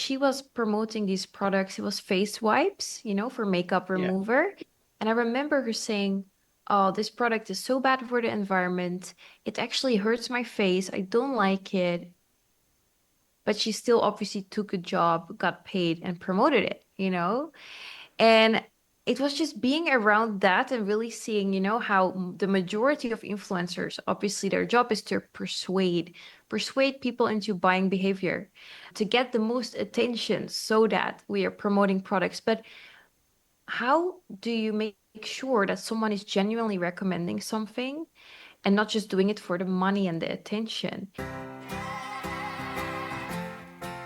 she was promoting these products. It was face wipes, for makeup Yeah. remover. And I remember her saying, "Oh, this product is so bad for the environment. It actually hurts my face. I don't like it." But she still obviously took a job, got paid, and promoted it. And it was just being around that and really seeing, how the majority of influencers, obviously their job is to persuade people into buying behavior, to get the most attention so that we are promoting products. But how do you make sure that someone is genuinely recommending something and not just doing it for the money and the attention?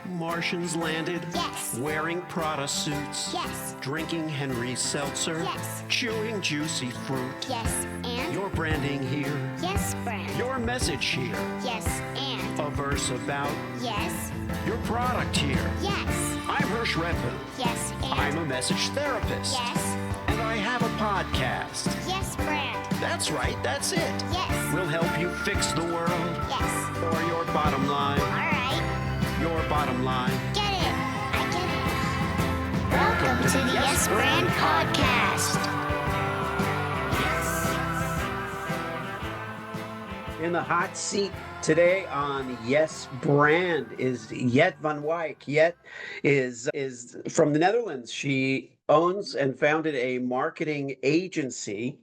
Martians landed. Yes. Wearing Prada suits. Yes. Drinking Henry Seltzer. Yes. Chewing juicy fruit. Yes, and? Your branding here. Yes, brand. Your message here. Yes, and? A verse about Yes. your product here. Yes. I'm Hirsch Redfin. Yes, and? I'm a message therapist. Yes. And I have a podcast. Yes, brand. That's right, that's it. Yes. We'll help you fix the world. Yes. Or your bottom line. All right. Your bottom line. Get it. I get it. Welcome to the Yes Brand Podcast. In the hot seat today on Yes Brand is Yet Von WIKE. Yet is from the Netherlands. She owns and founded a marketing agency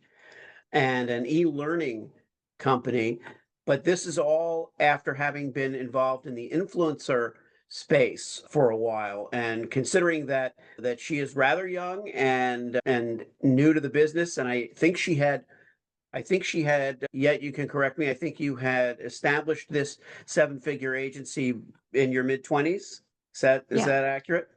and an e-learning company. But this is all after having been involved in the influencer space for a while. And considering that she is rather young and new to the business, and I think she had, yet you can correct me, I think you had established this seven-figure agency in your mid-20s. Is Yeah. that accurate?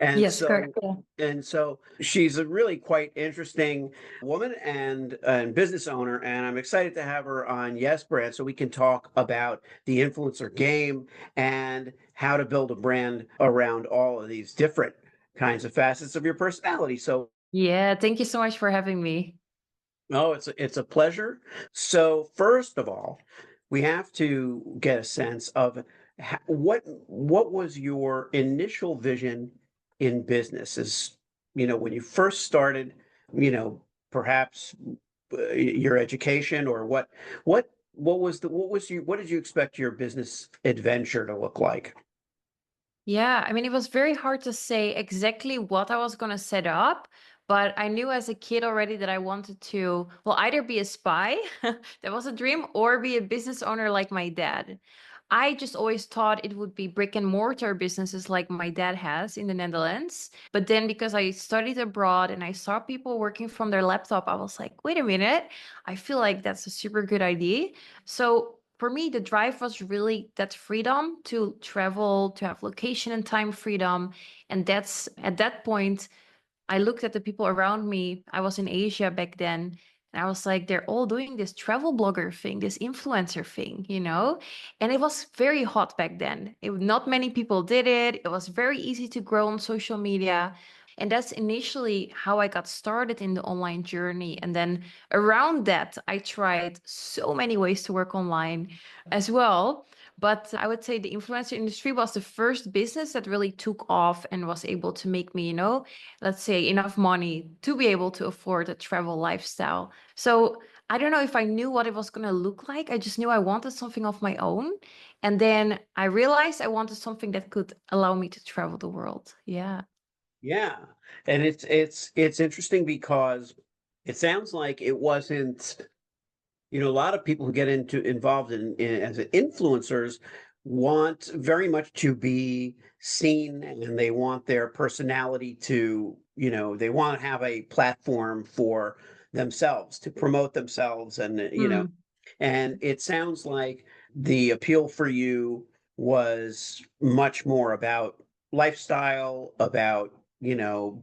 And Yes, so, correct. Yeah. and so she's a really quite interesting woman and business owner, and I'm excited to have her on Yes Brand so we can talk about the influencer game and how to build a brand around all of these different kinds of facets of your personality. So, Yeah, thank you so much for having me. oh, it's a pleasure. So, first of all, we have to get a sense of what was your initial vision in business? Is when you first started, perhaps your education, or what did you expect your business adventure to look like? Yeah, I mean, it was very hard to say exactly what I was going to set up, but I knew as a kid already that I wanted to, well, either be a spy, that was a dream, or be a business owner like my dad. I just always thought it would be brick and mortar businesses like my dad has in the Netherlands. But then because I studied abroad and I saw people working from their laptop, I was like, wait a minute, I feel like that's a super good idea. So for me, the drive was really that freedom to travel, to have location and time freedom. And that's at that point, I looked at the people around me. I was in Asia back then. And I was like, they're all doing this travel blogger thing, this influencer thing. And it was very hot back then. Not many people did it. It was very easy to grow on social media. And that's initially how I got started in the online journey. And then around that, I tried so many ways to work online as well. But I would say the influencer industry was the first business that really took off and was able to make me, let's say, enough money to be able to afford a travel lifestyle. So I don't know if I knew what it was going to look like. I just knew I wanted something of my own. And then I realized I wanted something that could allow me to travel the world. Yeah. Yeah, and it's interesting because it sounds like it wasn't. A lot of people who get involved in as influencers want very much to be seen, and they want their personality to, they want to have a platform for themselves to promote themselves, Mm. and it sounds like the appeal for you was much more about lifestyle, about,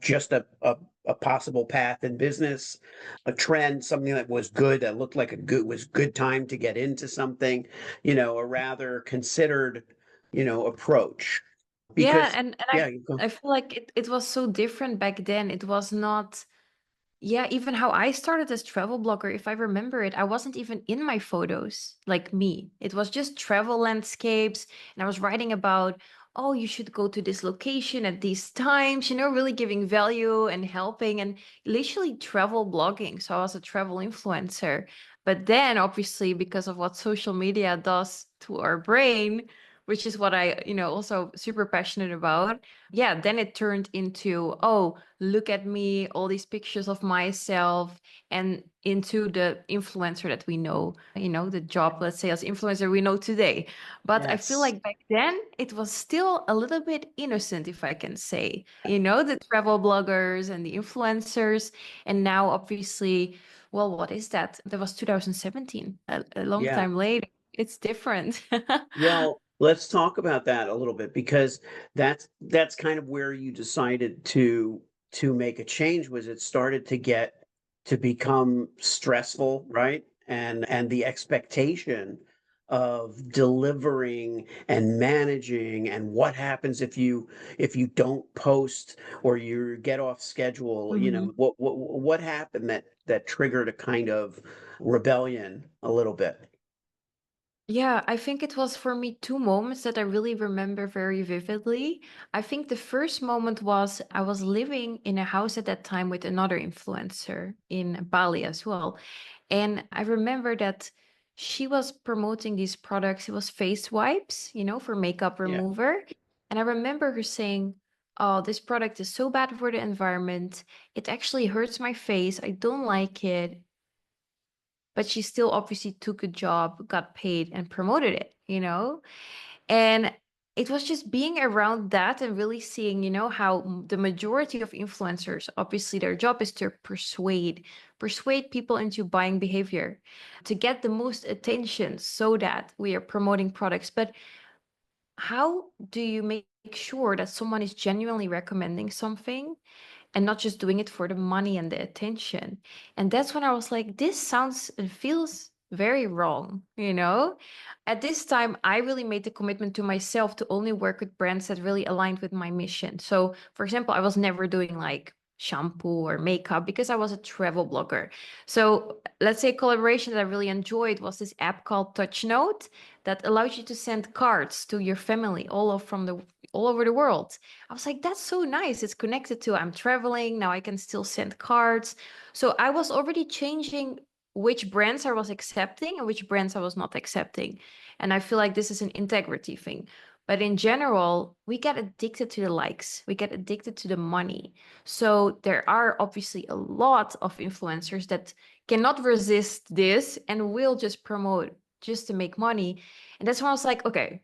just a possible path in business, a trend, something that was good, that looked like was good time to get into something, a rather considered, approach. Yeah, Because and yeah, you go. I feel like it was so different back then. It was not, yeah, even how I started as travel blogger, if I remember it, I wasn't even in my photos like me. It was just travel landscapes, and I was writing about, oh, you should go to this location at these times, really giving value and helping and literally travel blogging. So I was a travel influencer. But then obviously because of what social media does to our brain, which is what I, also super passionate about. Yeah, then it turned into, oh, look at me, all these pictures of myself, and into the influencer that we know, the job, let's say, as influencer we know today. But I feel Yes. like back then it was still a little bit innocent, if I can say, the travel bloggers and the influencers. And now, obviously, well, what is that? That was 2017, a long Yeah. time later. It's different. Well, let's talk about that a little bit because that's kind of where you decided to make a change was it started to get to become stressful, right? And the expectation of delivering and managing and what happens if you don't post or you get off schedule, Mhm. what happened that triggered a kind of rebellion a little bit. Yeah, I think it was for me two moments that I really remember very vividly. I think the first moment was I was living in a house at that time with another influencer in Bali as well. And I remember that she was promoting these products. It was face wipes, for makeup Yeah. remover. And I remember her saying, oh, this product is so bad for the environment. It actually hurts my face. I don't like it, but she still obviously took a job, got paid, and promoted it. And it was just being around that and really seeing, how the majority of influencers, obviously their job is to persuade people into buying behavior, to get the most attention so that we are promoting products. But how do you make sure that someone is genuinely recommending something and not just doing it for the money and the attention? And that's when I was like, this sounds and feels very wrong. At this time, I really made the commitment to myself to only work with brands that really aligned with my mission. So, for example, I was never doing like shampoo or makeup because I was a travel blogger. So, let's say a collaboration that I really enjoyed was this app called Touch Note that allows you to send cards to your family all over the world. I was like, that's so nice. It's connected to I'm traveling. Now I can still send cards. So I was already changing which brands I was accepting and which brands I was not accepting. And I feel like this is an integrity thing. But in general, we get addicted to the likes, we get addicted to the money. So there are obviously a lot of influencers that cannot resist this and will just promote just to make money. And that's when I was like, okay,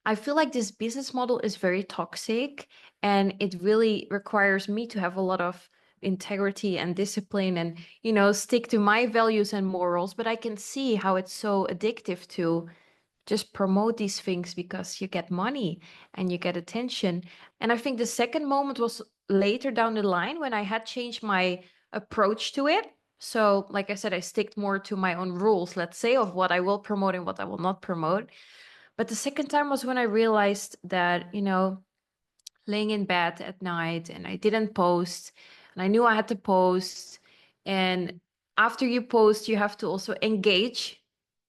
I feel like this business model is very toxic and it really requires me to have a lot of integrity and discipline and, stick to my values and morals. But I can see how it's so addictive to just promote these things because you get money and you get attention. And I think the second moment was later down the line when I had changed my approach to it. So, like I said, I stick more to my own rules, let's say, of what I will promote and what I will not promote. But the second time was when I realized that, laying in bed at night and I didn't post and I knew I had to post. And after you post, you have to also engage.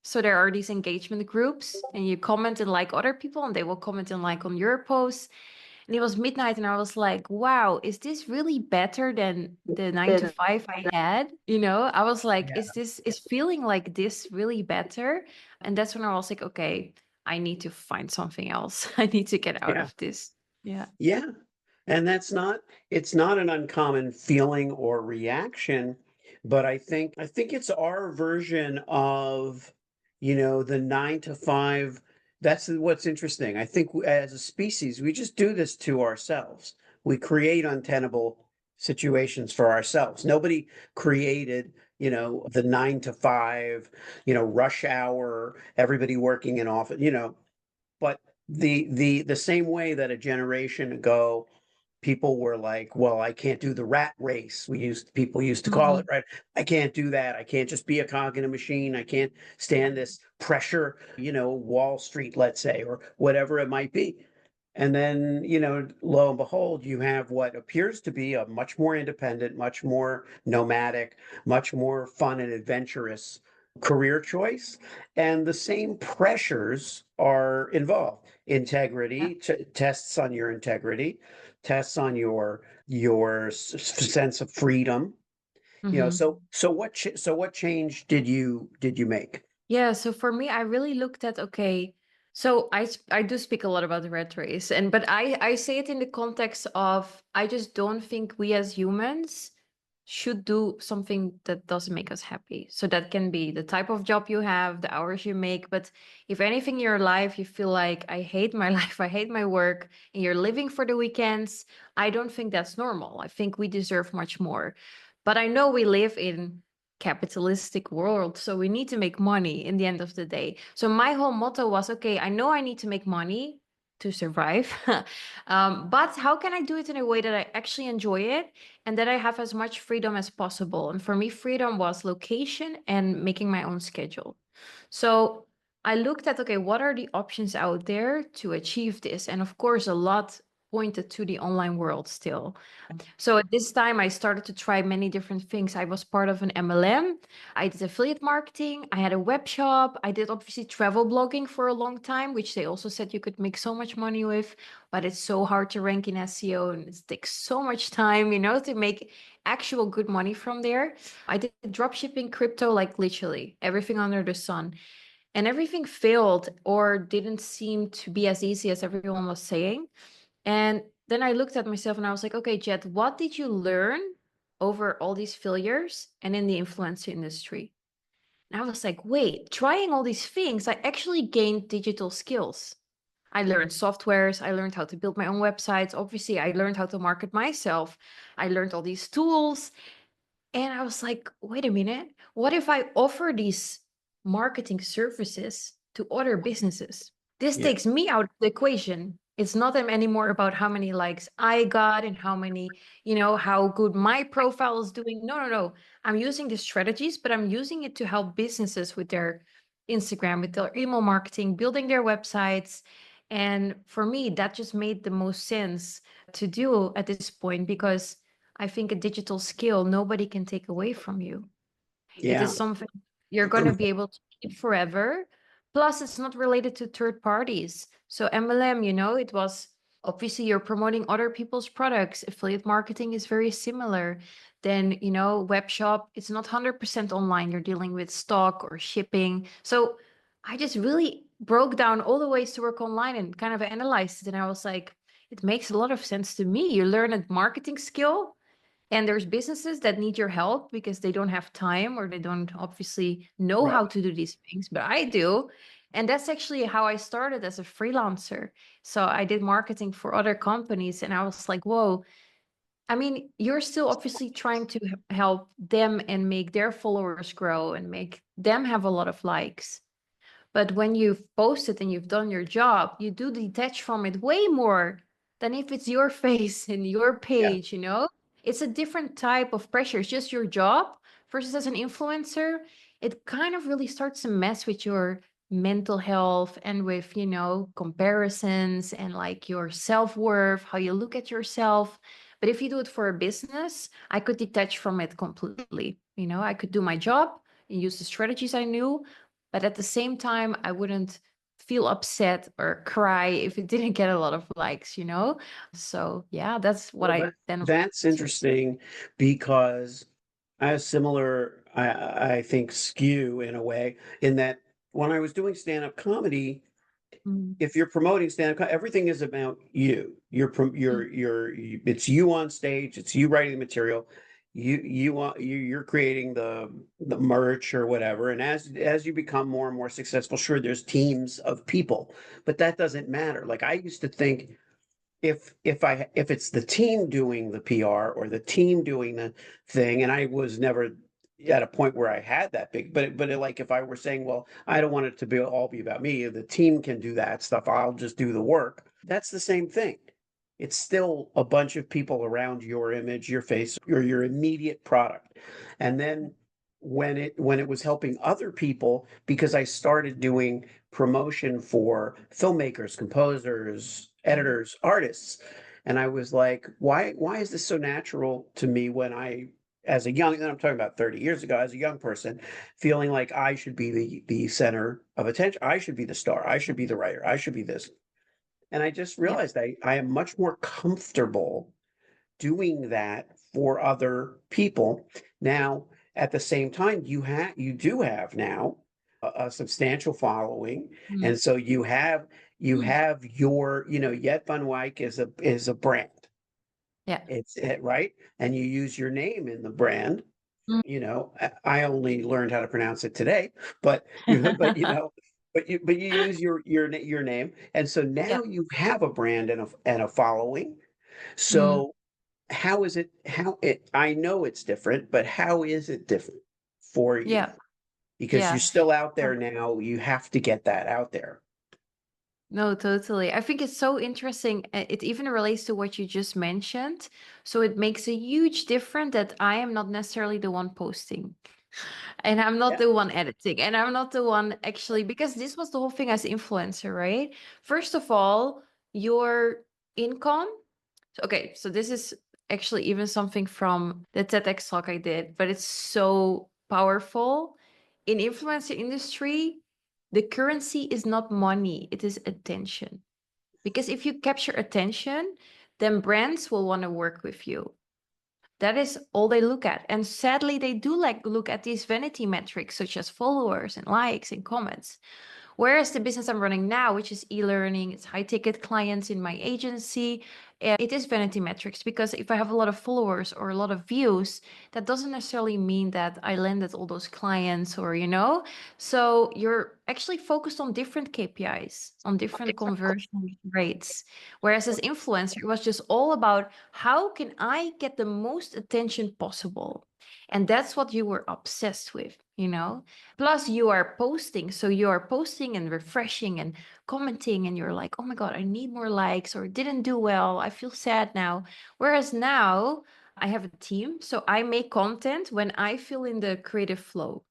So there are these engagement groups and you comment and like other people and they will comment and like on your posts. And it was midnight and I was like, wow, is this really better than the 9 to 5 I had? I was like, is feeling like this really better? And that's when I was like, okay, I need to find something else. I need to get out Yeah. of this. Yeah. Yeah. And it's not an uncommon feeling or reaction, but I think it's our version of, the 9 to 5. That's what's interesting. I think as a species, we just do this to ourselves. We create untenable situations for ourselves. Nobody created, the 9 to 5, rush hour, everybody working in office, but the same way that a generation ago people were like, well, I can't do the rat race. People used to call it, Mhm. right? I can't do that. I can't just be a cog in a machine. I can't stand this pressure, Wall Street, let's say, or whatever it might be. And then, lo and behold, you have what appears to be a much more independent, much more nomadic, much more fun and adventurous career choice. And the same pressures are involved. Integrity, tests on your integrity, tests on your sense of freedom. So what change did you make? Yeah, so for me, I really looked at, okay, so I do speak a lot about the rat race, and but I say it in the context of I just don't think we as humans should do something that doesn't make us happy. So that can be the type of job you have, the hours you make, but if anything in your life you feel like I hate my life, I hate my work, and you're living for the weekends, I don't think that's normal. I think we deserve much more. But I know we live in capitalistic world, so we need to make money in the end of the day. So my whole motto was, okay, I know I need to make money to survive, but how can I do it in a way that I actually enjoy it and that I have as much freedom as possible? And for me, freedom was location and making my own schedule. So I looked at, okay, what are the options out there to achieve this? And of course, a lot pointed to the online world still. So at this time, I started to try many different things. I was part of an MLM. I did affiliate marketing. I had a web shop. I did obviously travel blogging for a long time, which they also said you could make so much money with, but it's so hard to rank in SEO and it takes so much time, to make actual good money from there. I did drop shipping, crypto, like literally everything under the sun. And everything failed or didn't seem to be as easy as everyone was saying. And then I looked at myself and I was like, okay, Jet, what did you learn over all these failures and in the influencer industry? And I was like, wait, trying all these things, I actually gained digital skills. I learned softwares. I learned how to build my own websites. Obviously, I learned how to market myself. I learned all these tools. And I was like, wait a minute, what if I offer these marketing services to other businesses? This Yeah, takes me out of the equation. It's not anymore about how many likes I got and how many, how good my profile is doing. No, no, no. I'm using the strategies, but I'm using it to help businesses with their Instagram, with their email marketing, building their websites. And for me, that just made the most sense to do at this point because I think a digital skill nobody can take away from you. It yeah, is something you're going to be able to keep forever. Plus, it's not related to third parties. So MLM, it was obviously you're promoting other people's products. Affiliate marketing is very similar. Then, web shop, it's not 100% online. You're dealing with stock or shipping. So I just really broke down all the ways to work online and kind of analyzed it. And I was like, it makes a lot of sense to me. You learn a marketing skill and there's businesses that need your help because they don't have time or they don't obviously know right. how to do these things, but I do. And that's actually how I started as a freelancer. So I did marketing for other companies and I was like, whoa, I mean, you're still obviously trying to help them and make their followers grow and make them have a lot of likes. But when you've posted and you've done your job, you do detach from it way more than if it's your face and your Yeah, page. It's a different type of pressure. It's just your job versus as an influencer, it kind of really starts to mess with your mental health and with, comparisons and like your self-worth, how you look at yourself. But if you do it for a business, I could detach from it completely. I could do my job and use the strategies I knew, but at the same time, I wouldn't feel upset or cry if it didn't get a lot of likes. So yeah, that's what well, I then that's to. interesting because I have similar, I think, skew in a way, in that when I was doing stand-up comedy, Mm, if you're promoting stand-up, everything is about you. mm, It's you on stage. It's you writing the material. You're creating the merch or whatever. And as you become more and more successful, sure, there's teams of people, but that doesn't matter. Like I used to think, if it's the team doing the PR or the team doing the thing, and I was never at a point where I had that big, like if I were saying, well, I don't want it to be all be about me, the team can do that stuff, I'll just do the work. That's the same thing. It's still a bunch of people around your image, your face, or your immediate product. And then when it was helping other people, because I started doing promotion for filmmakers, composers, mm, editors, artists, and I was like, why is this so natural to me when I as a young, and I'm talking about 30 years ago, as a young person, feeling like I should be the center of attention. I should be the star. I should be the writer. I should be this. And I just Yeah. realized I am much more comfortable doing that for other people. Now, at the same time, you do have now a substantial following, Mm. and so you Mm. have your, Yet Von WIKE is a brand. Yeah. It's it, right, and you use your name in the brand. Mm. I only learned how to pronounce it today, but you use your name, and so Yeah. now you have a brand and a following. Mm. So I know it's different, but how is it different for you? Yeah. Because you're Yeah. still out there now, you have to get that out there. No, totally. I think it's so interesting. It even relates to what you just mentioned. So it makes a huge difference that I am not necessarily the one posting. And I'm not Yeah, the one editing. And I'm not the one actually, because this was the whole thing as influencer, right? First of all, your income. Okay, so this is actually even something from the TEDx talk I did, but it's so powerful. In influencer industry, the currency is not money, it is attention. Because if you capture attention, then brands will want to work with you. That is all they look at. And sadly, they do like look at these vanity metrics such as followers and likes and comments. Whereas the business I'm running now, which is e-learning, it's high ticket clients in my agency, it is vanity metrics because if I have a lot of followers or a lot of views, that doesn't necessarily mean that I landed all those clients or. So you're actually focused on different KPIs, on different conversion rates. Whereas as influencer, it was just all about how can I get the most attention possible? And that's what you were obsessed with. Plus, you are posting. So you are posting and refreshing and commenting, and you're like, oh my God, I need more likes or didn't do well. I feel sad now. Whereas now I have a team. So I make content when I feel in the creative flow,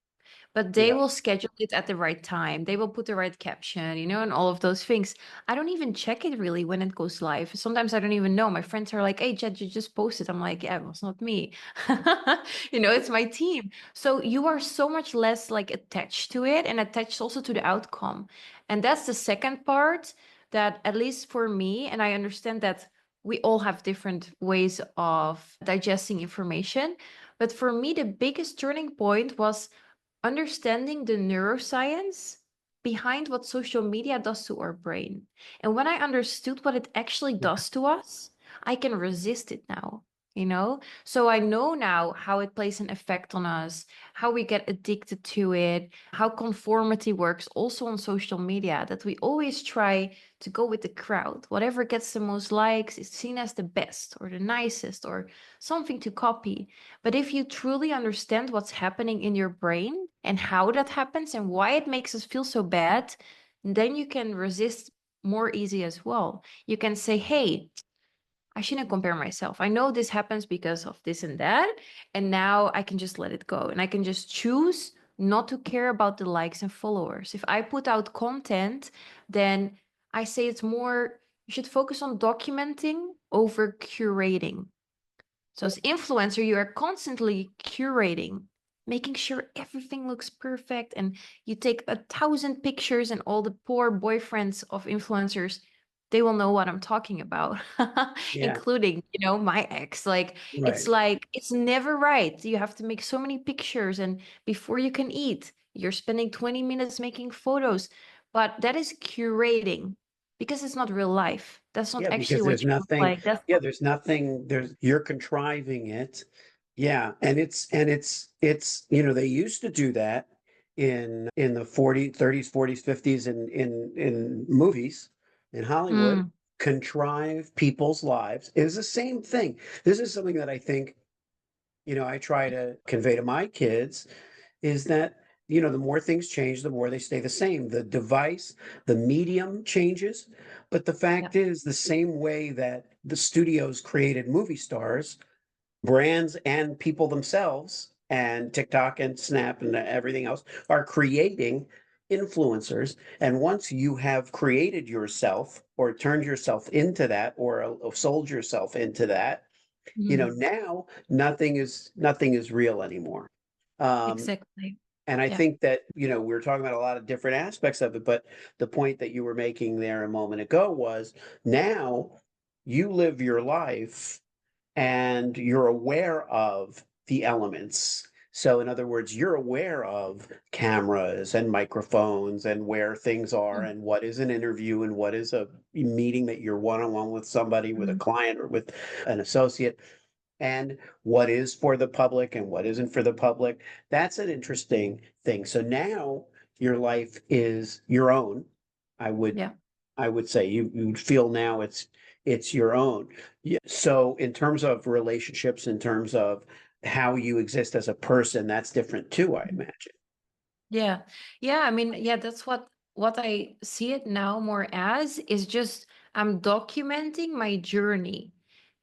but they yeah, will schedule it at the right time. They will put the right caption, and all of those things. I don't even check it really when it goes live. Sometimes I don't even know. My friends are like, hey, Jed, you just posted. I'm like, yeah, it was not me. It's my team. So you are so much less like attached to it and attached also to the outcome. And that's the second part that, at least for me, and I understand that we all have different ways of digesting information. But for me, the biggest turning point was understanding the neuroscience behind what social media does to our brain. And when I understood what it actually yeah, does to us, I can resist it now. So I know now how it plays an effect on us, how we get addicted to it, how conformity works also on social media, that we always try to go with the crowd. Whatever gets the most likes is seen as the best or the nicest or something to copy. But if you truly understand what's happening in your brain and how that happens and why it makes us feel so bad, then you can resist more easy as well. You can say, hey, I shouldn't compare myself. I know this happens because of this and that. And now I can just let it go. And I can just choose not to care about the likes and followers. If I put out content, then I say it's more, you should focus on documenting over curating. So as influencer, you are constantly curating, making sure everything looks perfect, and you take 1,000 pictures, and all the poor boyfriends of influencers, they will know what I'm talking about, yeah, including my ex. Like right. it's never right. You have to make so many pictures, and before you can eat, you're spending 20 minutes making photos. But that is curating because it's not real life. That's not Yeah, actually because what there's you look nothing, like. That's yeah, there's nothing, you're contriving it. Yeah, and they used to do that in the 40s, 30s, 40s, 50s in movies in Hollywood, Mm, contrive people's lives. It is the same thing. This is something that I think, I try to convey to my kids is that, the more things change, the more they stay the same. The device, the medium changes, but the yeah. fact is the same way that the studios created movie stars, brands and people themselves, and TikTok and Snap and everything else are creating influencers. And once you have created yourself or turned yourself into that or sold yourself into that, Mm, Now nothing is real anymore. Um, exactly. and I Yeah. think that, we're talking about a lot of different aspects of it, but the point that you were making there a moment ago was now you live your life and you're aware of the elements. So, in other words, you're aware of cameras and microphones and where things are Mm, and what is an interview and what is a meeting that you're one on one with somebody, with a mm, client or with an associate, and what is for the public and what isn't for the public. That's an interesting thing. So now your life is your own. I would yeah. I would say you would feel now it's your own. Yeah. So in terms of relationships, in terms of how you exist as a person, that's different too, I imagine. Yeah. Yeah, I mean, yeah, that's what I see it now more as is just I'm documenting my journey.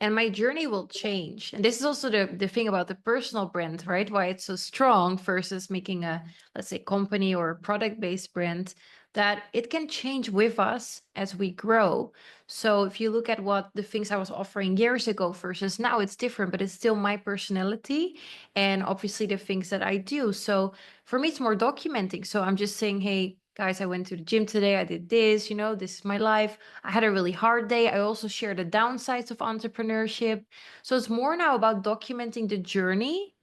And my journey will change. And this is also the thing about the personal brand, right? Why it's so strong versus making a, let's say, company or product-based brand, that it can change with us as we grow. So if you look at what the things I was offering years ago versus now, it's different, but it's still my personality and obviously the things that I do. So for me, it's more documenting. So I'm just saying, hey, guys, I went to the gym today. I did this, this is my life. I had a really hard day. I also share the downsides of entrepreneurship. So it's more now about documenting the journey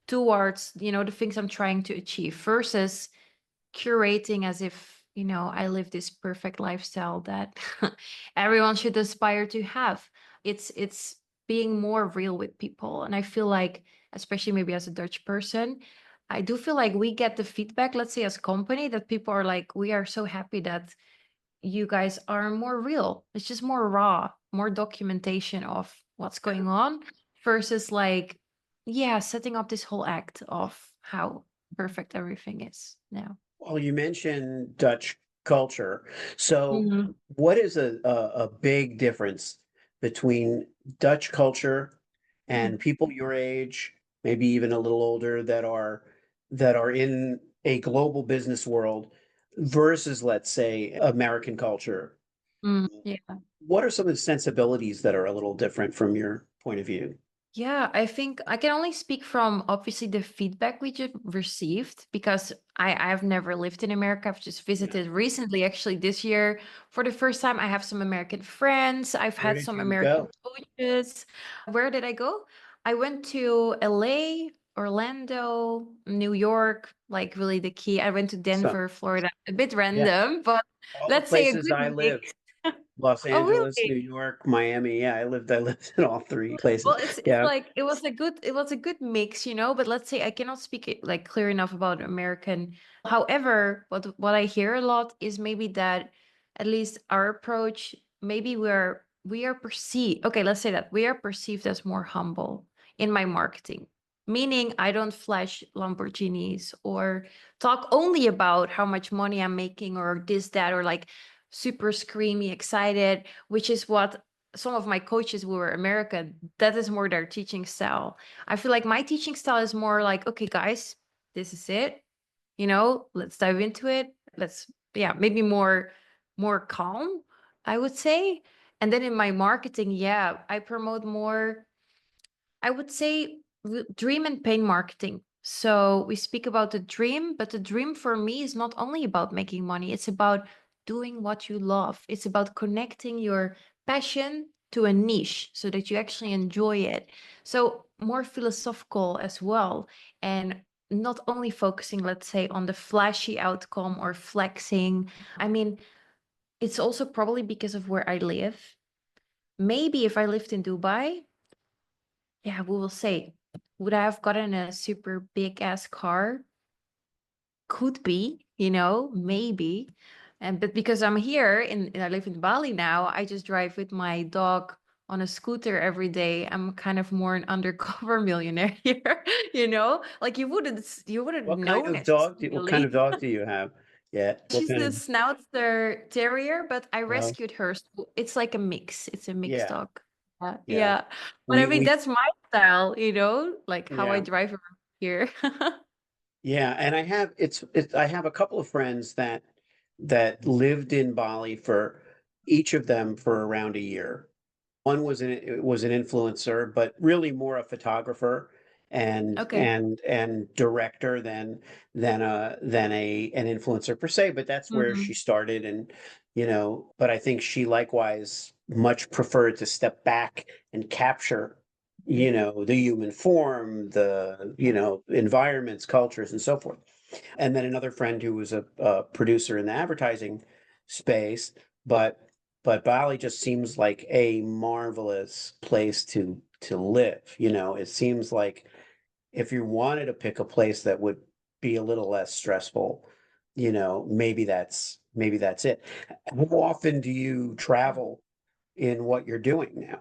towards, the things I'm trying to achieve versus curating as if, I live this perfect lifestyle that everyone should aspire to have. It's being more real with people. And I feel like, especially maybe as a Dutch person, I do feel like we get the feedback, let's say as company, that people are like, we are so happy that you guys are more real. It's just more raw, more documentation of what's going on versus like, yeah, setting up this whole act of how perfect everything is now. Well, you mentioned Dutch culture. So Mhm. what is a big difference between Dutch culture Mm, and people your age, maybe even a little older, that are in a global business world versus, let's say, American culture? yeah. What are some of the sensibilities that are a little different from your point of view? Yeah, I think I can only speak from obviously the feedback we just received because I've never lived in America. I've just Yeah. visited recently, actually this year for the first time. I have some American friends. I've Where had did some you American go? coaches. Where did I go? I went to LA, Orlando, New York, like really the key. I went to So, Denver, Florida. A bit yeah, random, but all the let's say a places good I lived. mix. Los Oh, Angeles, New really? York, Miami. Yeah, I lived in all three places. Well, it's Yeah. like it was a good mix, but let's say I cannot speak it like clear enough about American. However, what I hear a lot is maybe that at least our approach, maybe we are perceived. Okay, let's say that we are perceived as more humble in my marketing. Meaning I don't flash Lamborghinis or talk only about how much money I'm making or this, that, or like super screamy, excited, which is what some of my coaches who were American, that is more their teaching style. I feel like my teaching style is more like, okay, guys, this is it. Let's dive into it. Let's, yeah, maybe more calm, I would say. And then in my marketing, yeah, I promote more, I would say dream and pain marketing. So we speak about the dream, but the dream for me is not only about making money, it's about doing what you love. It's about connecting your passion to a niche so that you actually enjoy it. So more philosophical as well. And not only focusing, let's say, on the flashy outcome or flexing. I mean, it's also probably because of where I live. Maybe if I lived in Dubai, yeah, we will say. Would I have gotten a super big ass car? Could be, maybe. And but because I'm here I live in Bali now, I just drive with my dog on a scooter every day. I'm kind of more an undercover millionaire here, Like you wouldn't What kind know of dog what kind of necessarily. dog do you have? Yeah. What She's kind the of Schnauzer Terrier, but I uh, rescued her. So it's like a mix. It's a mixed yeah, dog. Yeah, yeah. yeah. But I mean, We that's my style, like how I yeah. drive around here. Yeah, and I have a couple of friends that lived in Bali for each of them for around a year. One was an influencer, but really more a photographer and Okay. director than an influencer per se. But that's where she Hmm. started, and but I think she likewise much preferred to step back and capture, the human form, the environments, cultures, and so forth. And then another friend who was a producer in the advertising space, but Bali just seems like a marvelous place to live. It seems like if you wanted to pick a place that would be a little less stressful, maybe that's it. How often do you travel in what you're doing now?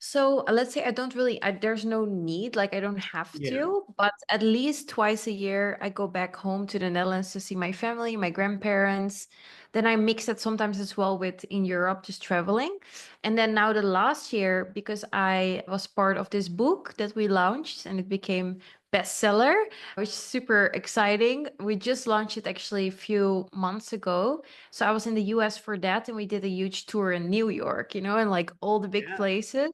So let's say I don't really, there's no need, like I don't have Yeah. to, but at least twice a year I go back home to the Netherlands to see my family, my grandparents. Then I mix it sometimes as well with in Europe, just traveling. And then now the last year, because I was part of this book that we launched and it became bestseller, which is super exciting. We just launched it actually a few months ago. So I was in the US for that, and we did a huge tour in New York, and like all the big Yeah. places.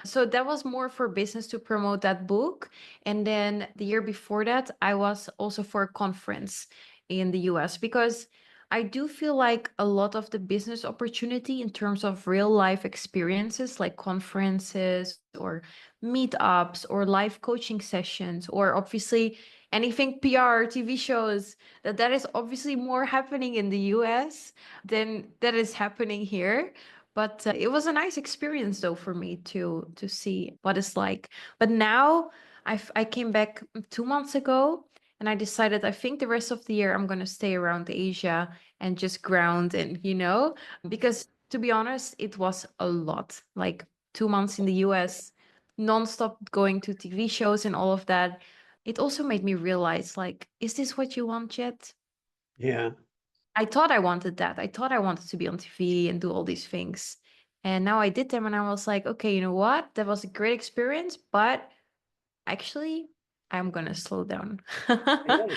So that was more for business to promote that book. And then the year before that, I was also for a conference in the US because I do feel like a lot of the business opportunity in terms of real life experiences like conferences or meetups or live coaching sessions or obviously anything PR, TV shows, that is obviously more happening in the US than that is happening here. But it was a nice experience though for me to see what it's like. But now I came back 2 months ago and I decided I think the rest of the year I'm gonna stay around Asia and just ground and because to be honest, it was a lot. Like 2 months in the US, nonstop going to TV shows and all of that. It also made me realize like, is this what you want yet? Yeah. I thought I wanted that. I thought I wanted to be on TV and do all these things. And now I did them and I was like, okay, you know what? That was a great experience, but actually, I'm gonna slow down. Yeah.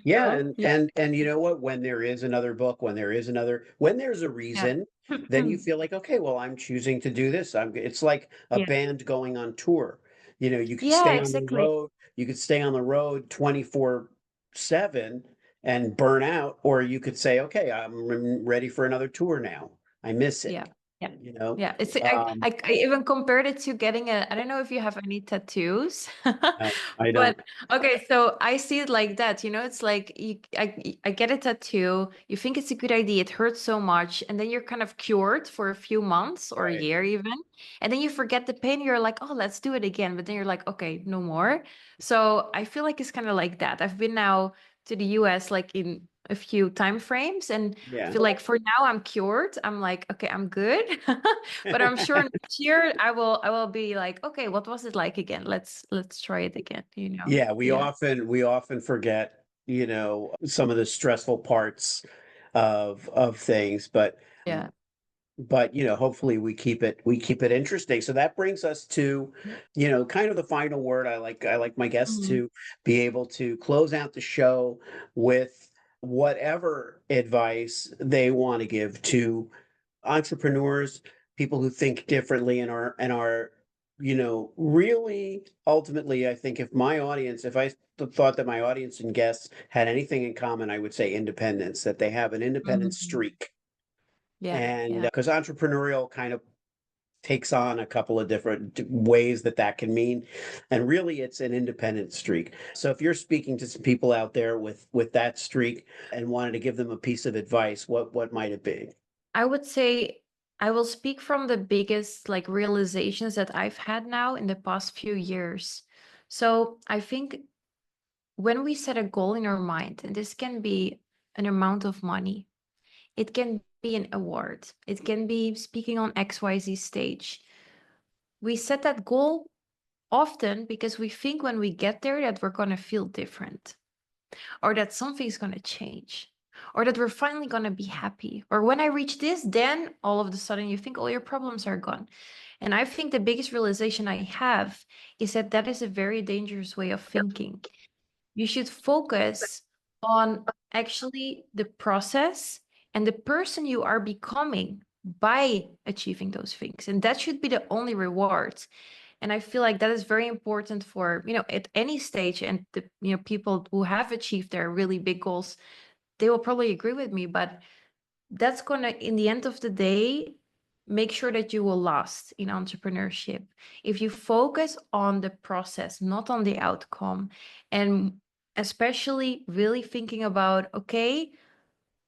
Yeah, Yeah. and you know what? When there is another book, when there's a Yeah. reason, then you feel like, okay, well, I'm choosing to do this. It's like a Yeah. band going on tour. You could Yeah, stay on the exactly. road, 24/7 and burn out, or you could say, okay, I'm ready for another tour now. I miss it, Yeah. Yeah. you know? Yeah. It's Um, I even compared it to getting I don't know if you have any tattoos, no, I but don't. okay, so I see it like that, it's like I get a tattoo, you think it's a good idea, it hurts so much, and then you're kind of cured for a few months or a Right. year even, and then you forget the pain, you're like, oh, let's do it again, but then you're like, okay, no more. So I feel like it's kind of like that. I've been now to the US like in a few time frames and I Yeah. feel like for now I'm cured. I'm like, okay, I'm good. But I'm sure next year I will be like, okay, what was it like again? Let's try it again. Yeah, we Yeah. often forget, some of the stressful parts of things, Yeah. hopefully we keep it interesting. So that brings us to, kind of the final word. I like my guests Mhm. to be able to close out the show with whatever advice they want to give to entrepreneurs, people who think differently and are, really ultimately, I think if I thought that my audience and guests had anything in common, I would say independence, that they have an independent Mhm. streak. Yeah. And Yeah. because entrepreneurial kind of takes on a couple of different ways that can mean, and really it's an independent streak. So if you're speaking to some people out there with that streak and wanted to give them a piece of advice, what might it be? I would say I will speak from the biggest like realizations that I've had now in the past few years. So I think when we set a goal in our mind, and this can be an amount of money, it can be an award, it can be speaking on XYZ stage. We set that goal often because we think when we get there that we're going to feel different or that something's going to change or that we're finally going to be happy. Or when I reach this, then all of a sudden you think all your problems are gone. And I think the biggest realization I have is that that is a very dangerous way of thinking. You should focus on actually the process and the person you are becoming by achieving those things. And that should be the only reward. And I feel like that is very important for, at any stage. And the, people who have achieved their really big goals, they will probably agree with me, but that's going to, in the end of the day, make sure that you will last in entrepreneurship. If you focus on the process, not on the outcome, and especially really thinking about, okay,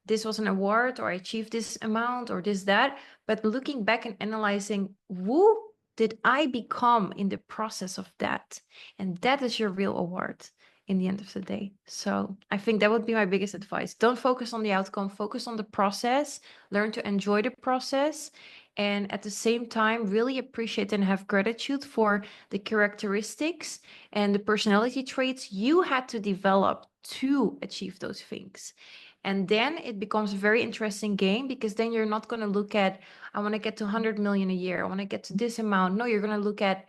this was an award, or I achieved this amount, or this, that, but looking back and analyzing, who did I become in the process of that? And that is your real award in the end of the day. So I think that would be my biggest advice. Don't focus on the outcome, focus on the process, learn to enjoy the process. And at the same time, really appreciate and have gratitude for the characteristics and the personality traits you had to develop to achieve those things. And then it becomes a very interesting game, because then you're not going to look at, I want to get to 100 million a year, I want to get to this amount. No, you're going to look at,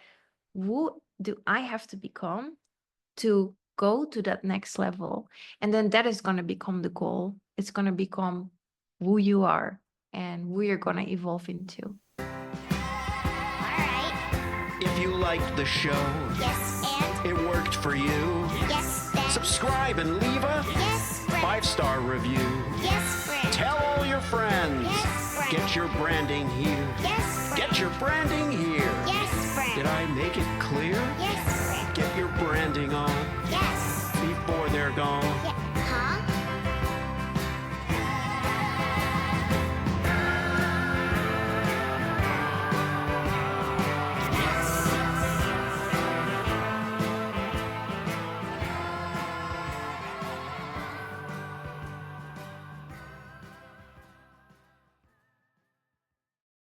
who do I have to become to go to that next level? And then that is going to become the goal. It's going to become who you are and who you're going to evolve into. All right. If you liked the show, Yes, and it worked for you, yes, then subscribe and leave a yes, friend. 5-star review. Yes, friend. Tell all your friends. Yes, friend. Get your branding here. Yes, friend. Get your branding here. Yes, friend. Did I make it clear? Yes, friend. Get your branding on Yes. before they're gone. Yeah.